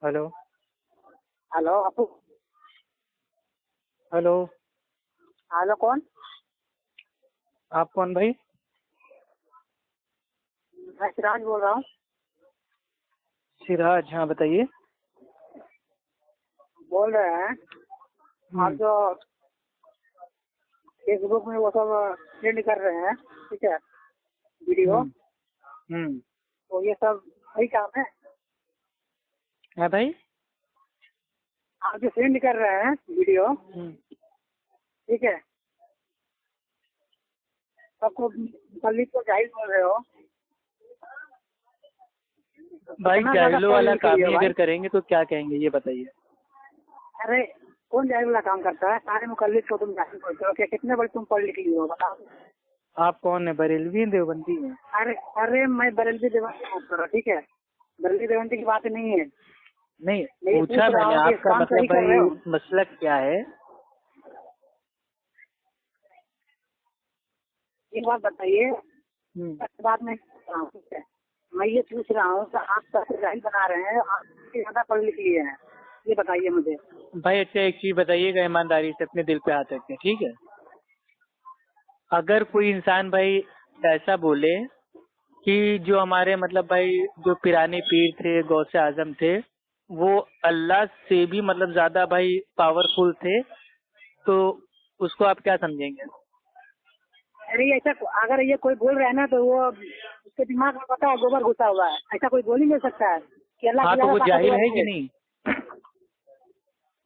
Hello. Hello अपू। Hello. Hello कौन? आप कौन भाई? मैं सिराज बोल रहा हूँ। सिराज, हाँ बताइए। बोल रहे हैं आप जो फेसबुक में वो सब ट्रेंड कर रहे हैं, ठीक है, वीडियो, तो ये सब सही काम है? है भाई? आप जो ट्रेंड कर रहे हैं वीडियो, ठीक है, सबको मुकल्लिद को जाहिल बोल रहे हो। भाई जाहिलों वाला काम ही भाई, अगर करेंगे तो क्या कहेंगे ये बताइए। अरे कौन जाहिल वाला काम करता है? सारे मुकल्लिद को तुम जाहिल बोलते हो। क्या कितने बड़े तुम पढ़ लिख लिए हो बताओ? आप कौन है? बरेलवी हैं, देवबंदी हैं? अरे अरे मैं बरेलवी देवबंदी बात कर रहा हूँ, ठीक है, बरेलवी देवबंदी की बात नहीं है। नहीं, मैं पूछा पूछ रहा मैंने हूँ कि आपका काम सही मतलब कर रहे हो? भाई मसलक क्या है? एक बात बताइए, बात में ठीक है, मैं ये पूछ रहा हूँ कि आप सबसे जाहिल बना रहे हैं, आप ज्यादा पढ़ लिख लिए हैं, ये बताइए मुझे। भाई अच्छा एक चीज बताइएगा ईमानदारी से, अपने दिल पे हाथ रख के, ठीक है? अगर कोई इंसान भाई ऐसा बोले कि जो हमारे मतलब भाई जो पिराने पीर थे, गौसे आजम थे, वो अल्लाह से भी मतलब ज्यादा भाई पावरफुल थे, तो उसको आप क्या समझेंगे? अरे ऐसा अगर ये कोई बोल रहा है ना, तो वो उसके दिमाग में पता है गोबर घुसा हुआ है। ऐसा कोई बोल ही नहीं सकता है कि अल्लाह हाँ की तो ज्यादा वो जाहिल ताकतवर है कि है। नहीं?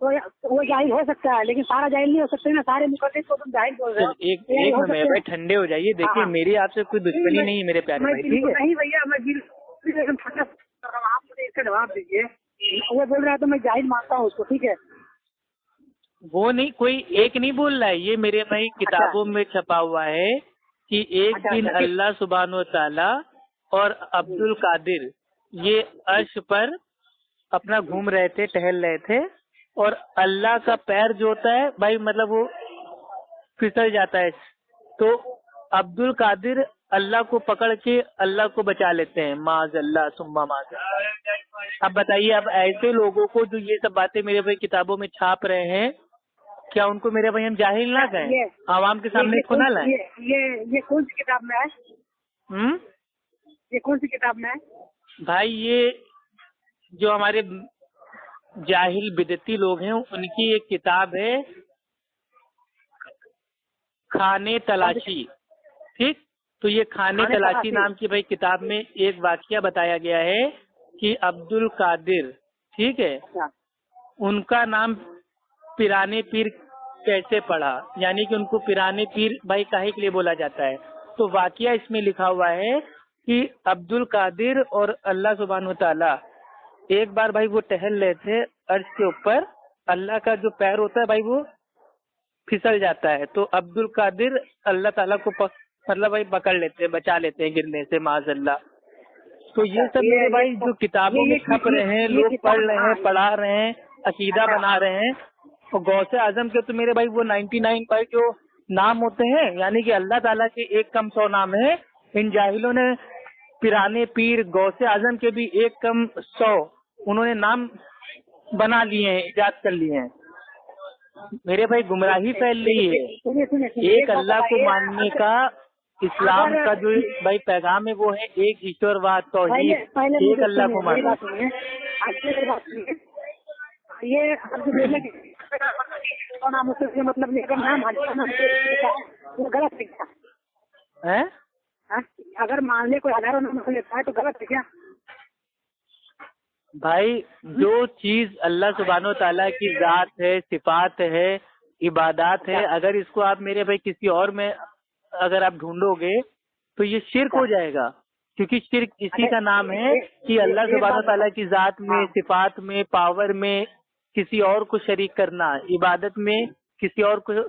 तो वो जाहिल हो सकता है, लेकिन सारा जाहिल नहीं हो सकते ना। सारे मुकद्दस को तुम जाहिल बोल रहे हो, चल एक जाहिल एक हो मिनट सकते भाई, हैं। ठंडे हो जाइए। देखिए हाँ, मेरी आपसे कोई दुश्मनी नहीं है मेरे प्यारे मैं भाई, ठीक बिल्कुल है? नहीं भैया, मैं बिल्कुल एकदम ठंडा कर रहा हूँ। आप मुझे इसका जवाब दीजिए। वो बोल रहा है तो मैं जाहिल मानता हूँ उसको, ठीक है। वो नहीं, कोई एक नहीं बोल रहा है, ये मेरे भाई अच्छा किताबों में छपा हुआ है कि एक अच्छा दिन अच्छा, ठीक। अल्लाह सुब्हानो ताला और अब्दुल कादिर ये अर्श पर अपना घूम रहे थे, टहल रहे थे, और अल्लाह का पैर जो होता है भाई मतलब वो फिसल जाता है, तो अब्दुल कादिर अल्लाह को पकड़ के अल्लाह को बचा लेते हैं। माज अल्लाह सुम्मा माज। अब बताइए, अब ऐसे लोगों को जो ये सब बातें मेरे भाई किताबों में छाप रहे हैं, क्या उनको मेरे भाई हम जाहिल ना कहें, ये आवाम के सामने ये इसको कौन ना लाएं? ये कौन सी किताब में है? ये कौन सी किताब में है? भाई ये जो हमारे जाहिल बिदती लोग हैं उनकी एक किताब है, खाने तलाशी, ठीक? तो ये खाने तलाशी नाम की भाई किताब में एक वाकया बताया गया है कि अब्दुल कादिर, ठीक है, अच्छा, उनका नाम पिराने पीर कैसे पड़ा, यानी कि उनको पिराने पीर भाई काहे के लिए बोला जाता है। तो वाकया इसमें लिखा हुआ है कि अब्दुल कादिर और अल्लाह सुब्हान व तआला एक बार भाई वो टहल रहे थे अर्श के ऊपर, अल्लाह का जो पैर होता है भाई वो फिसल जाता है, तो अब्दुल कादिर अल्लाह ताला को मतलब भाई पकड़ लेते हैं, बचा लेते हैं गिरने से, माजल्ला। तो ये सब मेरे भाई जो किताबों में छप रहे हैं, लोग पढ़ रहे हैं, पढ़ा रहे हैं, अकीदा बना रहे हैं, और गौसे आजम के तो मेरे भाई वो 99 भाई जो नाम होते हैं, यानी कि अल्लाह ताला के एक कम 100 नाम है, इन जाहिलों ने पिराने पीर गौसे आजम के भी एक कम 100 उन्होंने नाम बना लिए हैं, इजाद कर लिए हैं। मेरे भाई गुमराही फैल रही है। सुनिए सुनिए सुनिए, एक अल्लाह को मानने का इस्लाम का जो भाई पैगाम है वो है एक ईश्वरवाद, तौहीद, पहले एक मुझे अल्लाह सुनिए, को मेरी मानना। बात सुनिए। आपकी मेरी बात सुनिए। ये आप जो बोले कि तो नाम उससे मतलब नहीं, अगर नाम हल्का नाम वो गलत है क्या? है हाँ? अगर मान ले कोई हजारों नाम से लेता है तो गलत है क्या? भाई जो चीज अल्लाह सुब्हानो ताला की जात है, सिफात है, इबादत है, अगर इसको आप मेरे भाई किसी और में अगर आप ढूंढोगे तो ये शिर्क हो जाएगा, क्योंकि शिर्क इसी का नाम है कि अल्लाह सुब्हानो ताला की जात में, सिफात में, पावर में किसी और को शरीक करना, इबादत में किसी और को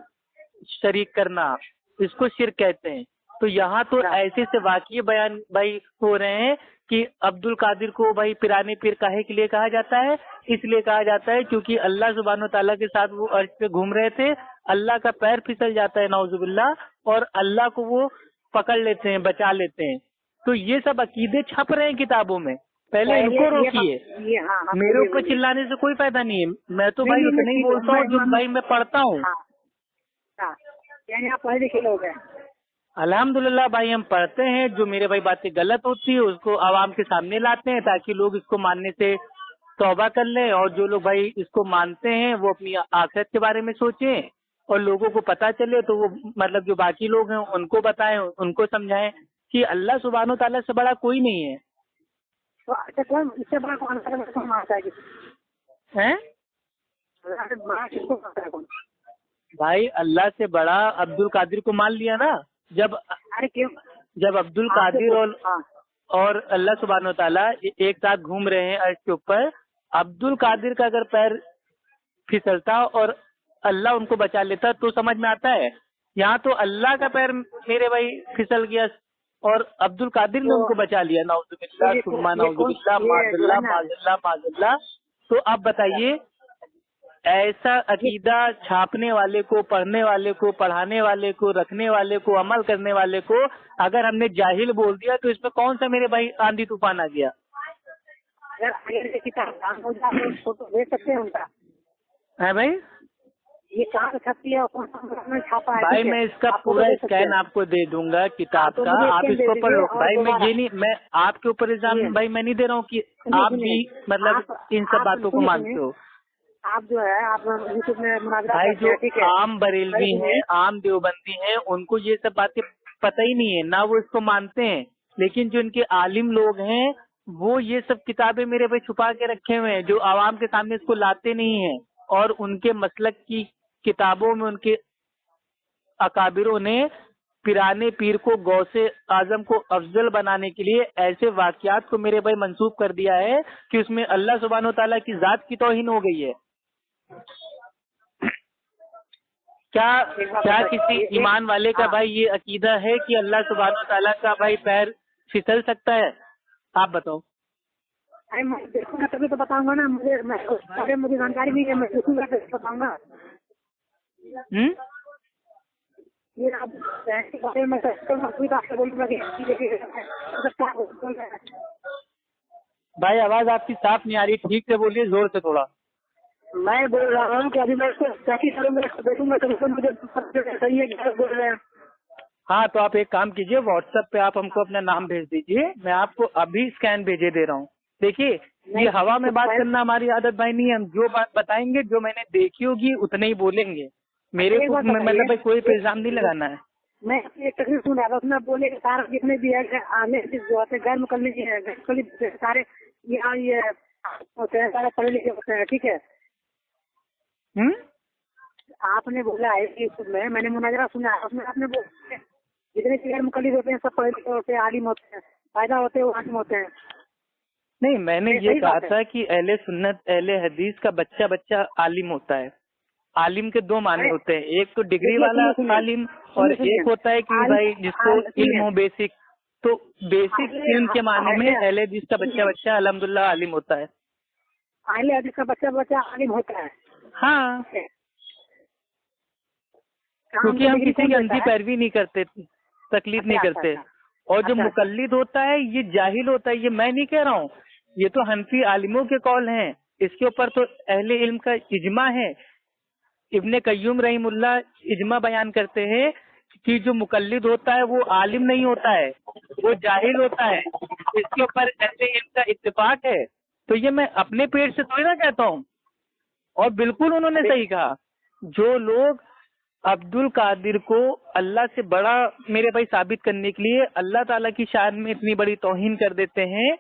शरीक करना, इसको शिर्क कहते हैं। तो यहाँ तो ऐसे से वाकई बयान भाई हो रहे हैं कि अब्दुल कादिर को भाई पिराने पीर काहे के लिए कहा जाता है, इसलिए कहा जाता है क्योंकि अल्लाह सुब्हानो ताला के साथ वो अर्श पे घूम रहे थे, अल्लाह का पैर फिसल जाता है नाउजुबिल्लाह, और अल्लाह को वो पकड़ लेते हैं, बचा लेते हैं। तो ये सब अकीदे छप रहे हैं किताबों में, पहले इनको रोकिए, ये हाँ हाँ, मेरे ऊपर चिल्लाने से कोई फायदा नहीं है। मैं तो भाई उतना ही बोलता हूँ जो भाई मैं पढ़ता हूँ। यानी आप पढ़े लिखे लोग हैं? अल्हम्दुलिल्लाह भाई, हम पढ़ते हैं। जो मेरे भाई बातें गलत होती है उसको आवाम के सामने लाते हैं ताकि लोग इसको मानने से तौबा कर लें, और जो लोग भाई इसको मानते हैं वो अपनी आखिरत के बारे में सोचें, और लोगों को पता चले तो वो मतलब जो बाकी लोग हैं उनको बताएं, उनको समझाएं कि अल्लाह सुब्हानो तआला से बड़ा कोई नहीं है। तो अच्छा, कौन इससे बड़ा कौन मानता है हैं? किसको मानता है कौन? भाई अल्लाह से बड़ा अब्दुल कादिर को मान लिया ना। अरे क्यों? जब अब्दुल कादिर और अल्लाह सुब्हानो तआला एक साथ घूम रहे हैं अर्श के ऊपर, अब्दुल कादिर का अगर पैर फिसलता और अल्लाह उनको बचा लेता तो समझ में आता है। यहाँ तो अल्लाह का पैर मेरे भाई फिसल गया और अब्दुल कादिर ने उनको बचा लिया। नाउजुबिल्लाह सुम्मा नाउजुबिल्लाह माज़ल्लाह माज़ल्लाह माज़ल्लाह। तो अब बताइए, ऐसा अकीदा छापने वाले को, पढ़ने वाले को, पढ़ाने वाले को, रखने वाले को, अमल करने वाले को अगर हमने जाहिल बोल दिया तो इसमें कौन सा मेरे भाई आंधी तूफान आ गया? अगर किताब हो जाए तो फोटो भेज सकते हैं उनका है भाई? ये कहाँ छपती है, कौन सा छापा है? भाई मैं इसका पूरा स्कैन आपको दे दूंगा किताब का, आप इसको पढ़ लो। भाई मैं आपके ऊपर इल्जाम भाई मैं नहीं दे रहा हूँ कि आप भी मतलब इन सब बातों को मानते हो। आप जो है आप यूट्यूब में भाई जो आम बरेलवी हैं, आम देवबंदी हैं, उनको ये सब बातें पता ही नहीं है ना, वो इसको मानते हैं। लेकिन जो इनके आलिम लोग हैं वो ये सब किताबें मेरे पे छुपा के रखे हुए हैं, जो आवाम के सामने इसको लाते नहीं हैं। और उनके मसलक की किताबों में उनके अकाबिरों ने पिराने पीर को गौसे आजम को अफजल बनाने के लिए ऐसे वाकयात को मेरे भाई मंसूब कर दिया है कि उसमें अल्लाह सुब्हानो तआला की जात की तौहीन हो गई है। क्या किसी ईमान वाले का भाई ये अकीदा है कि अल्लाह सुब्हानो तआला का भाई पैर फिसल सकता है? आप बताओ। अरे मैं देखूंगा तभी तो बताऊंगा ना। मुझे जानकारी नहीं है, मैं देखूंगा तो बताऊंगा। ये आप में भाई आवाज आपकी साफ नहीं आ रही, ठीक से बोलिए, जोर से थोड़ा। मैं बोल रहा हूँ कि अभी मैं देखूंगा तो मुझे सही है क्या बोल रहे हैं। हाँ तो आप एक काम कीजिए, व्हाट्सएप पे आप हमको अपना नाम भेज दीजिए, मैं आपको अभी स्कैन भेजे दे रहा हूँ। देखिए ये हवा में बात करना हमारी आदत भाई नहीं है। हम जो बात बताएंगे, जो मैंने देखी होगी उतने ही बोलेंगे। मेरे को मतलब भाई कोई इल्जाम नहीं लगाना है। मैं एक तकलीफ सुन रहा था, उसमें बोले कि सारा जितने भी है आने जो होते हैं गैर मुकल्लिद सारे यहाँ ये होते हैं, सारे पढ़े लिखे होते हैं, ठीक है। आपने बोला है कि उसमें मैंने मुनाजरा सुना है, उसमें आपने बोला जितने गैर मुकल्लिद होते हैं सब पढ़े लिखे होते हैं, आलिम होते हैं, फायदा होते हैं, आलिम होते हैं। नहीं, मैंने ये कहा था कि अहले सुन्नत अहले हदीस का बच्चा बच्चा आलिम होता है। आलिम के दो माने होते हैं, एक तो डिग्री वाला आलिम और एक होता है कि भाई जिसको इल्म हो बेसिक। तो बेसिक इल्म के माने में अहले हदीस का बच्चा बच्चा अल्हम्दुलिल्लाह आलिम होता है। अहले हदीस का बच्चा बच्चा आलिम होता है। हाँ, क्योंकि हम किसी की अंधी पैरवी नहीं करते, तकलीफ नहीं करते। और जो मुकल्लिद होता है ये जाहिल होता है, ये मैं नहीं कह रहा हूँ, ये तो हनफी आलिमों के कौल हैं। इसके ऊपर तो अहले इल्म का इजमा है। इब्ने कय्यूम रहीमुल्लाह इजमा बयान करते हैं कि जो मुकल्लिद होता है वो आलिम नहीं होता है, वो जाहिल होता है। इसके ऊपर अहले इल्म का इत्तेफाक है। तो ये मैं अपने पेट से थोड़ी ना कहता हूँ। और बिल्कुल उन्होंने सही कहा, जो लोग अब्दुल कादिर को अल्लाह से बड़ा मेरे भाई साबित करने के लिए अल्लाह ताला की शान में इतनी बड़ी तौहीन कर देते हैं,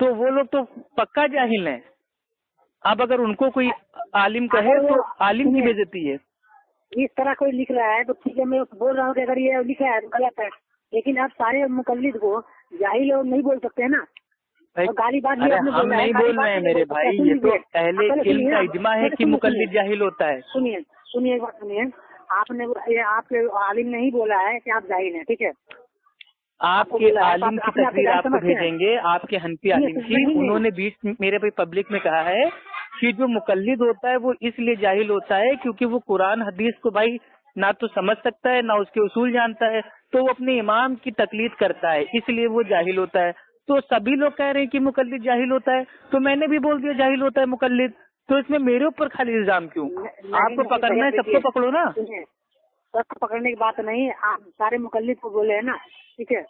तो वो लोग तो पक्का जाहिल हैं। अब अगर उनको कोई आलिम कहे तो आलिम की बेइज्जती है। इस तरह कोई लिख रहा है तो ठीक है, मैं बोल रहा हूँ कि अगर ये लिखा है तो गलत है, लेकिन अब सारे मुकल्लिद को जाहिल लोग नहीं बोल सकते है ना। गाली बात हम नहीं बोल रहे हैं मेरे भाई, ये तो अहले इल्म का इजमा है कि मुकल्लिद जाहिल होता है। सुनिए एक बात सुनिए, आपके आलिम ने ही बोला है कि आप जाहिल हैं, ठीक है। आपके आलिम की तस्वीर आपको भेजेंगे, आपके हनफी आलिम की। उन्होंने बीच मेरे भाई पब्लिक में कहा है कि जो मुकल्लिद होता है वो इसलिए जाहिल होता है क्योंकि वो कुरान हदीस को भाई ना तो समझ सकता है ना उसके उसूल जानता है, तो वो अपने इमाम की तकलीद करता है, इसलिए वो जाहिल होता है। तो सभी लोग कह रहे हैं कि मुकल्लिद जाहिल होता है, तो मैंने भी बोल दिया जाहिल होता है मुकल्लिद, तो इसमें मेरे ऊपर खाली इल्जाम क्यों? आपको पकड़ना है सबको पकड़ो ना। सबको पकड़ने की बात नहीं, आप सारे मुकल्लिद को बोले है ना, ठीक है।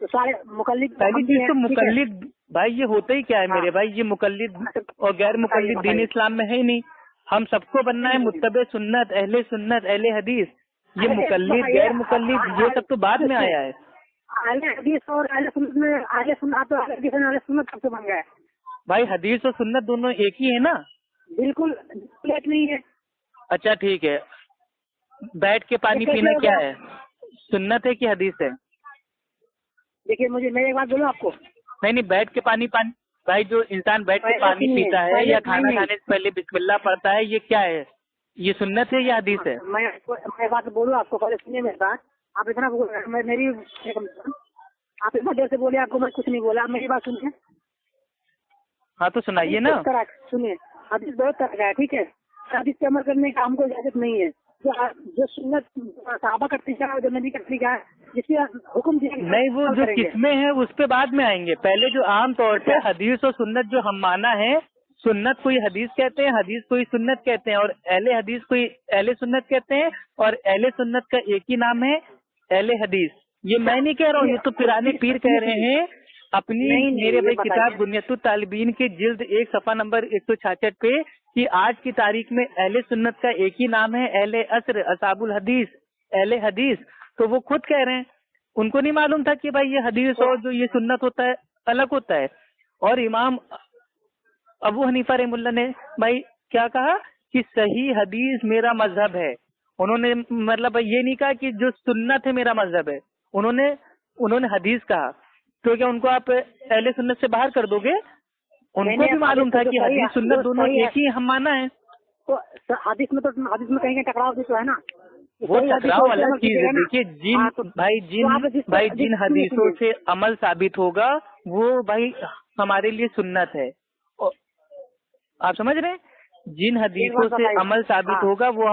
तो सारे मुकल्लिद, पहली चीज तो मुकल्लिद भाई ये होता ही क्या है मेरे भाई, ये मुकल्लिद और गैर मुकल्लिद दीन इस्लाम में है ही नहीं। हम सबको बनना है मुत्तबे सुन्नत, अहले हदीस। ये मुकल्लिद गैर मुकल्लिद ये सब तो बाद में आया है। अहले हदीस और अहले सुन्नत में अहले सुन्नत तो अहले सुन्नत कब से बन गया है भाई? हदीस और सुन्नत दोनों एक ही है ना? बिल्कुल एक नहीं है। अच्छा ठीक है, बैठ के पानी पीना क्या है, सुन्नत है कि हदीस है? देखिए मुझे, मैं एक बात बोलूं आपको। नहीं, बैठ के पानी भाई जो इंसान बैठ के पानी पीता है या खाना खाने से पहले बिस्मिल्लाह पढ़ता है, ये क्या है? ये सुन्नत है या हदीस है? मैं बात बोलूं आपको, पहले सुनिए मेरी बात। आप इतना मेरी आप इतना देर से बोले, आपको मैं कुछ नहीं बोला, आप मेरी बात सुनिए। हाँ तो सुनाइए ना। सुनिए, हदीस बहुत तरह का है, ठीक है। हदीस पे अमल करने का हमको इजाजत नहीं है। जो सुन्नत सहाबा का तरीका है, जो नबी का तरीका है, जिससे हुक्म दिया नहीं, वो जो किसमें है उस पे बाद में आएंगे। पहले जो आम तौर पे हदीस और सुन्नत जो हम माना है, सुन्नत कोई हदीस कहते हैं, हदीस कोई सुन्नत कहते हैं, और अहले हदीस कोई अहले सुन्नत कहते हैं, और अहले सुन्नत का एक ही नाम है अहले हदीस। ये मैं नहीं कह रहा हूँ, ये तो पिराने पीर कह रहे हैं अपनी मेरे भाई किताब बुनियतुत तालिबीन के जिल्द 1 सफ़ा नंबर 166 पे, कि आज की तारीख में अहले सुन्नत का एक ही नाम है अहले असर, असाबुल हदीस, अहले हदीस। तो वो खुद कह रहे हैं, उनको नहीं मालूम था कि भाई ये हदीस और जो ये सुन्नत होता है अलग होता है। और इमाम अबू हनीफा रहमुल्लाह ने भाई क्या कहा कि सही हदीस मेरा मजहब है। उन्होंने मतलब ये नहीं कहा कि जो सुन्नत है मेरा मजहब है, उन्होंने हदीस कहा। तो क्या उनको आप अहले सुन्नत से बाहर कर दोगे? उनको भी मालूम था कि हदीस सुन्नत दोनों एक ही हम माना है। तो हदीस में कहीं टकराव भी तो है ना, वो टकराव अलग चीज है। देखिए जिन हदीसों से अमल साबित होगा वो भाई हमारे लिए सुन्नत है। आप समझ रहे हैं? जिन हदीसों से अमल साबित होगा वो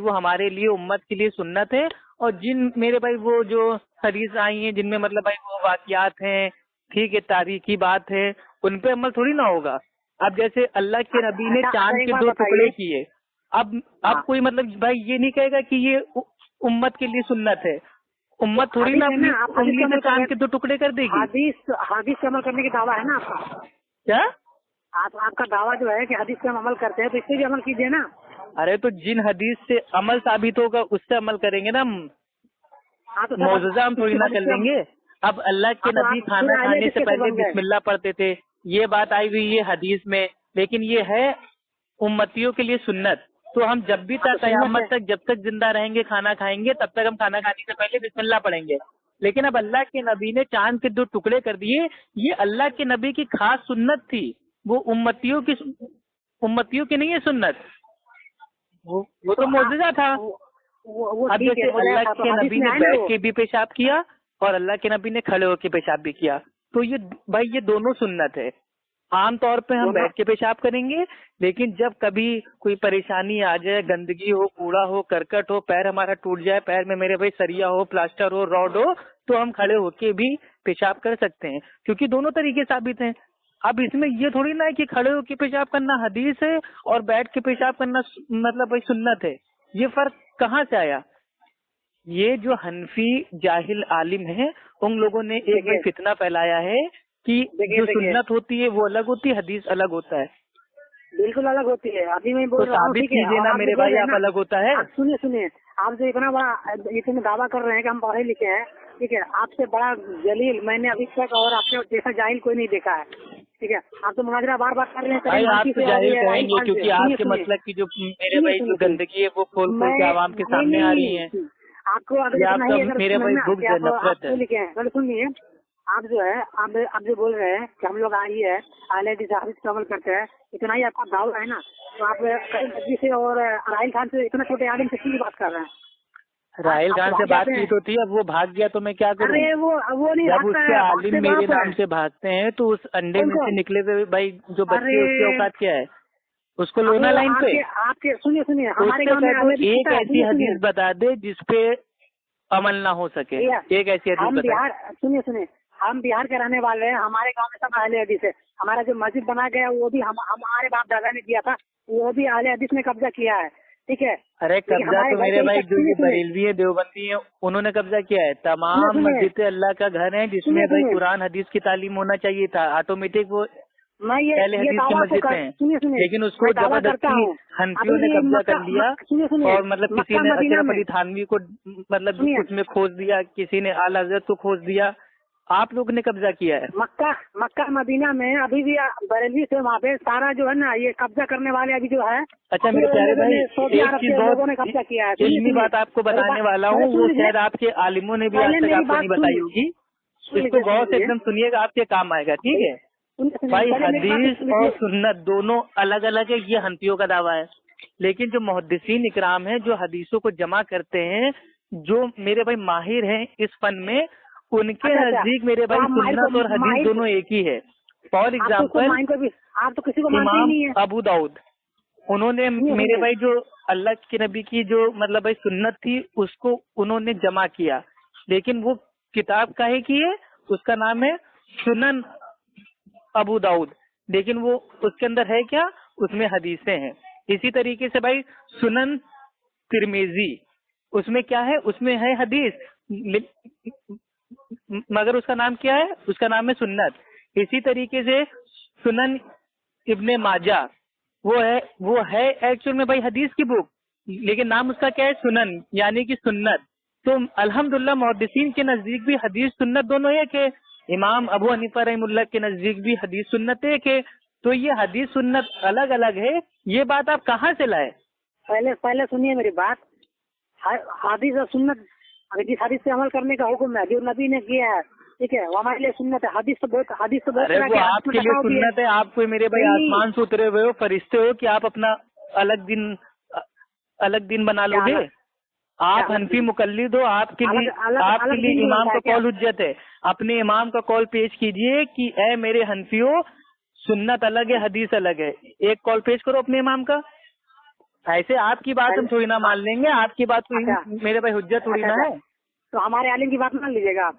हमारे लिए उम्मत के लिए सुन्नत है। और जिन मेरे भाई वो जो हदीस आई हैं जिनमें मतलब भाई वो वाकयात हैं, ठीक है, तारीखी बात है, उन पे अमल थोड़ी ना होगा। अब जैसे अल्लाह के नबी ने चांद के 2 टुकड़े किए, अब कोई मतलब भाई ये नहीं कहेगा कि ये उम्मत के लिए सुन्नत है। उम्मत थोड़ी ना अपनी उंगली में चांद के 2 टुकड़े कर देगी। हदीस पे अमल करने की दावा है ना आपका? क्या आपका दावा जो है कि हदीस पे हम अमल करते हैं, तो इससे भी अमल कीजिए ना। अरे तो जिन हदीस से अमल साबित होगा उससे अमल करेंगे ना हम। तो मौजूदा हम थोड़ी ना कर लेंगे। अब अल्लाह के नबी खाना खाने से पहले बिस्मिल्लाह पढ़ते थे, ये बात आई हुई है हदीस में, लेकिन ये है उम्मतियों के लिए सुन्नत। तो हम जब भी क़यामत तक जब तक जिंदा रहेंगे खाना खाएंगे, तब तक हम खाना खाने से पहले बिस्मिल्लाह पढ़ेंगे। लेकिन अब अल्लाह के नबी ने चांद के 2 टुकड़े कर दिए, ये अल्लाह के नबी की खास सुन्नत थी, वो उम्मतियों की नहीं है सुन्नत, वो तो मौजूदा था। अब जैसे अल्लाह के नबी ने बैठ के भी पेशाब किया और अल्लाह के नबी ने खड़े होकर पेशाब भी किया, तो ये भाई ये दोनों सुन्नत है। आम तौर पे हम बैठ के पेशाब करेंगे, लेकिन जब कभी कोई परेशानी आ जाए, गंदगी हो, कूड़ा हो, करकट हो, पैर हमारा टूट जाए, पैर में मेरे भाई सरिया हो, प्लास्टर हो, रॉड हो, तो हम खड़े होके भी पेशाब कर सकते हैं, क्योंकि दोनों तरीके साबित हैं। अब इसमें ये थोड़ी ना है कि खड़े होके पेशाब करना हदीस है और बैठ के पेशाब करना मतलब भाई सुन्नत है। ये फर्क कहाँ से आया? ये जो हनफी जाहिल आलिम है, उन लोगों ने एक फितना फैलाया है कि जो सुन्नत होती है वो अलग होती है, हदीस अलग होता है। बिल्कुल अलग होती है। अभी मैं बोल रहा हूँ, साबित कीजिए ना मेरे भाई, आप अलग होता है। सुनिए, आप जो इतना बड़ा इतने दावा कर रहे हैं कि हम पढ़े लिखे हैं, ठीक है, आपसे बड़ा जलील मैंने अभी तक और आपसे जैसा जाहिल कोई नहीं देखा है, ठीक है। आप तो मुनाजरा बार बार कर रहे हैं। आप तो जाहिल कहेंगे क्योंकि आपके मसलक की जो मेरे भाई जो गंदगी है वो खोल के आवाम के सामने आ रही है। आपको अगर मेरे भाई बुग़्ज़ है, नफरत है। सुनिए, आप जो है आप जो बोल रहे हैं कि हम लोग आई है अहले हदीस पे अमल करते हैं, इतना ही आपका दावा है ना, तो आप नबी से और राहिल खान से, इतना छोटे आलिम से की बात कर रहे हैं। राहिल खान से बात की तो थी, अब वो भाग गया तो मैं क्या करूं? अरे वो नहीं, जब उसके आलिम मेरे नाम से भागते हैं तो उस अंडे में से निकले हुए भाई जो बच्चे, उसकी औकात क्या है? उसको लोना लाइन पे आपके सुनिए हमारे गांव में एक ऐसी हदीस बता दे जिसपे अमल ना हो सके। एक ऐसी हदीस हम बताइए। बिहार, सुनिए, हम बिहार के रहने वाले हैं, हमारे गांव में सब अहले हदीस है। हमारा जो मस्जिद बना गया वो भी हमारे बाप दादा ने दिया था, वो भी अहले हदीस ने कब्जा किया है, ठीक है। अरे कब्जा तो मेरे भाई जो ये बरेलवी है, देवबंदी है, उन्होंने कब्जा किया है। तमाम मस्जिद अल्लाह का घर है जिसमें भाई कुरान हदीस की तालीम होना चाहिए था, ऑटोमेटिक वो पहले हदीस की मस्जिद में है, लेकिन उसको जबरदस्ती हनफियों ने कब्जा कर लिया। और मतलब किसी ने अशरफ अली थानवी को मतलब उसमें खोज दिया, किसी ने आला हज़रत को खोज दिया, आप लोग ने कब्जा किया है। मक्का मदीना में अभी भी बरेलवी से वहाँ पे सारा जो है ना ये कब्जा करने वाले अभी जो है। अच्छा मेरे प्यारे भाई, एक चीज लोगों ने कब्जा किया है, इल्मी बात आपको बताने वाला हूँ, वो शायद आपके आलिमों ने भी आज तक आपको नहीं बताई होगी। इसको गौर से एकदम सुनिएगा, आपके काम आएगा, ठीक है भाई। हदीस और सुन्नत दोनों अलग अलग है, ये हनफियों का दावा है। लेकिन जो मुहद्दिसीन इकराम है, जो हदीसों को जमा करते हैं, जो मेरे भाई माहिर हैं इस फन में, उनके नजदीक मेरे भाई सुन्नत और हदीस दोनों एक ही है। फॉर एग्जाम्पल आप तो किसी को इमाम अबू दाऊद, उन्होंने मेरे भाई जो अल्लाह के नबी की जो मतलब भाई सुन्नत थी उसको उन्होंने जमा किया, लेकिन वो किताब काहे की है, उसका नाम है सुनन अबू दाऊद, लेकिन वो उसके अंदर है क्या, उसमें हदीसें हैं। इसी तरीके से भाई सुनन तिरमिजी, उसमें क्या है, उसमें है हदीस, मगर उसका नाम क्या है, उसका नाम है सुन्नत। इसी तरीके से सुनन इब्ने माजा, वो है एक्चुअल में भाई हदीस की बुक, लेकिन नाम उसका क्या है, सुनन, यानी कि सुन्नत। तो अल्हम्दुलिल्लाह मुहद्दिसीन के नजदीक भी हदीस सुन्नत दोनों एक है, इमाम अबू हनीफा रहमुल्लाह के नजदीक भी हदीस सुन्नत एक है। तो ये हदीस सुन्नत अलग अलग है, ये बात आप कहाँ से लाए? पहले सुनिए मेरी बात। हदीस और सुन्नत, अगर जिस हदीस पे अमल करने का हुक्म है जो नबी ने किया है, ठीक है, वो हमारे लिए सुन्नत है। हदीस तो बहुत अरे वो आपके लिए सुन्नत है, आप कोई मेरे भाई आसमान से उतरे हुए हो, फरिश्ते हो कि आप अपना अलग दिन बना लोगे? आप हनफी मुकल्लिद हो, आपके लिए इमाम का कौल हुज्जत है। अपने इमाम का कौल पेश कीजिए कि ए मेरे हनफियों, सुन्नत अलग है, हदीस अलग है। एक कौल पेश करो अपने इमाम का। ऐसे आपकी बात हम थोड़ी ना मान लेंगे, आपकी बात तो मेरे भाई हुज्जत थोड़ी ना है। तो हमारे आलिम की बात मान लीजिएगा आप।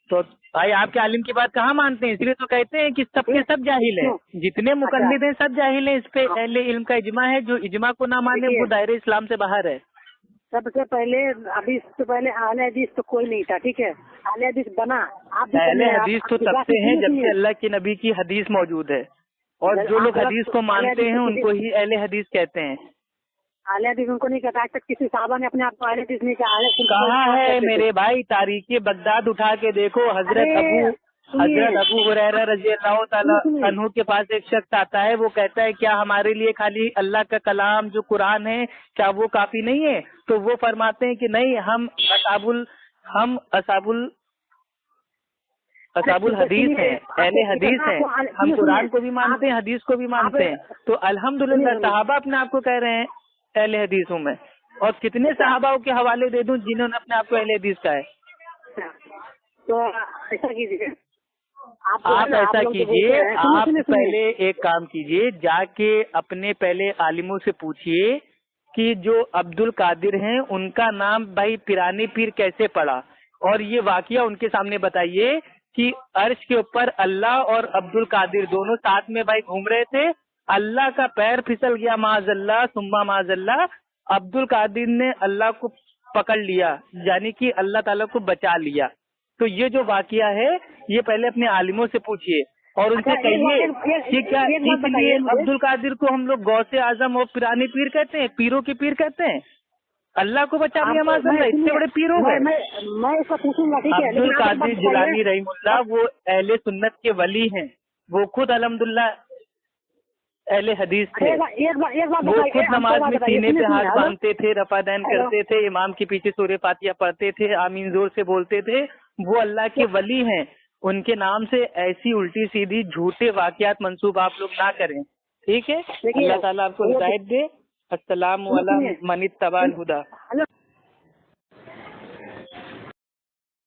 तो भाई आपके आलिम की बात कहाँ मानते हैं, इसलिए तो कहते हैं कि सबके सब जाहिल हैं, जितने मुकल्लिद हैं सब जाहिल हैं। इस पे अहले इल्म का इजमा है, जो इजमा को ना माने वो दायरे इस्लाम से बाहर है। सबसे पहले हदीस से पहले अहले हदीस तो कोई नहीं था, ठीक है, अहले हदीस बना। अहले हदीस तो तब से है जब से अल्लाह के नबी की हदीस मौजूद है, और जो लोग हदीस को मानते हैं उनको ही अहले हदीस कहते हैं। अहले हदीस उनको नहीं कहता, आज तक किसी साहबा ने अपने आप को अहले हदीस नहीं कहा। कहाँ है मेरे भाई, तारीख़ बगदाद उठा के देखो, हजरत अबू हुरैरा रज़ियल्लाहु ताला अन्हु के पास एक शख्स आता है, वो कहता है क्या हमारे लिए खाली अल्लाह का कलाम जो कुरान है क्या वो काफी नहीं है? तो वो फरमाते हैं कि नहीं, हम असाबुल हदीस हैं, अहले हदीस हैं, हम कुरान को भी मानते हैं, हदीस को भी मानते हैं। तो अल्हम्दुलिल्लाह सहाबा अपने आप को कह रहे हैं अहले हदीस हूँ मैं, और कितने सहाबाओं के हवाले दे दूं जिन्होंने अपने आप को अहले हदीस कहा है। तो ऐसा कीजिए, आप ऐसा कीजिए, आप पहले एक काम कीजिए, जाके अपने पहले आलिमों से पूछिए कि जो अब्दुल कादिर हैं उनका नाम भाई पिरानी पीर कैसे पड़ा, और ये वाकया उनके सामने बताइए कि अर्श के ऊपर अल्लाह और अब्दुल कादिर दोनों साथ में भाई घूम रहे थे, अल्लाह का पैर फिसल गया माज़अल्लाह सुम्मा माज़अल्लाह, अब्दुल कादिर ने अल्लाह को पकड़ लिया, यानी कि अल्लाह ताला को बचा लिया। तो ये जो वाकया है ये पहले अपने आलिमों से पूछिए और उनसे कहिए कि क्या इसलिए अब्दुल कादिर को हम लोग गौसे आजम और पिरानी पीर कहते हैं, पीरों के पीर कहते हैं? अल्लाह को बचा लिया माशाअल्लाह, इतने बड़े पीर हो गए। मैं इसका पूछूंगा, ठीक है। अब्दुल कादिर जिलानी रहीमुल्लाह वो अहले सुन्नत के वली हैं, वो खुद अल्हम्दुलिल्लाह अहले हदीस थे। वो खुद नमाज में सीने पे हाथ बांधते थे, रफादैन करते थे, इमाम के पीछे सूरह फातिहा पढ़ते थे, आमीन जोर से बोलते थे, वो अल्लाह के वली हैं। उनके नाम से ऐसी उल्टी सीधी झूठे वाकयात मंसूब आप लोग ना करें, ठीक है। अल्लाह ताला आपको हिदायत दे। अस्सलामु अला मन इत्तबअल हुदा।